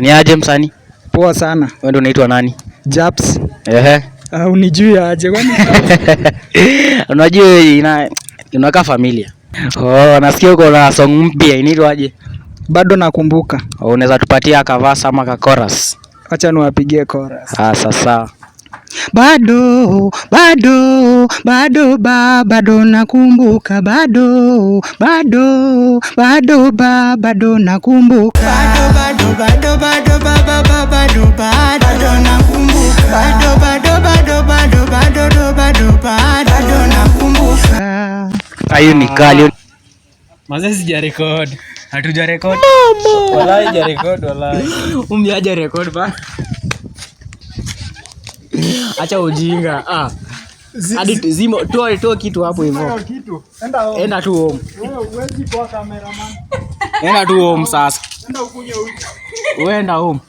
Ni aje msanii? Poa sana. Wewe ndio unaitwa nani? Japs. Ehe. Unijui aje kwani? Unajua inakaa familia. Nasikia uko na song mpya inaitwa aje? Bado nakumbuka. Unaweza tupatia ka verse ama ka chorus? Acha niwapigie chorus. Sasa. Bado nakumbuka, bado nakumbuka. Bado nakumbuka. Hayo ni kali. Mazee sija record. Hatuja record. Wallahi sija record wallahi. Umeaje record ba? Acha ujinga. Hadi zimo toa kitu hapo hivyo. Enda tu home. Wewe huwezi kwa cameraman. Enda tu home sasa. Enda ukunye huko. Uenda home.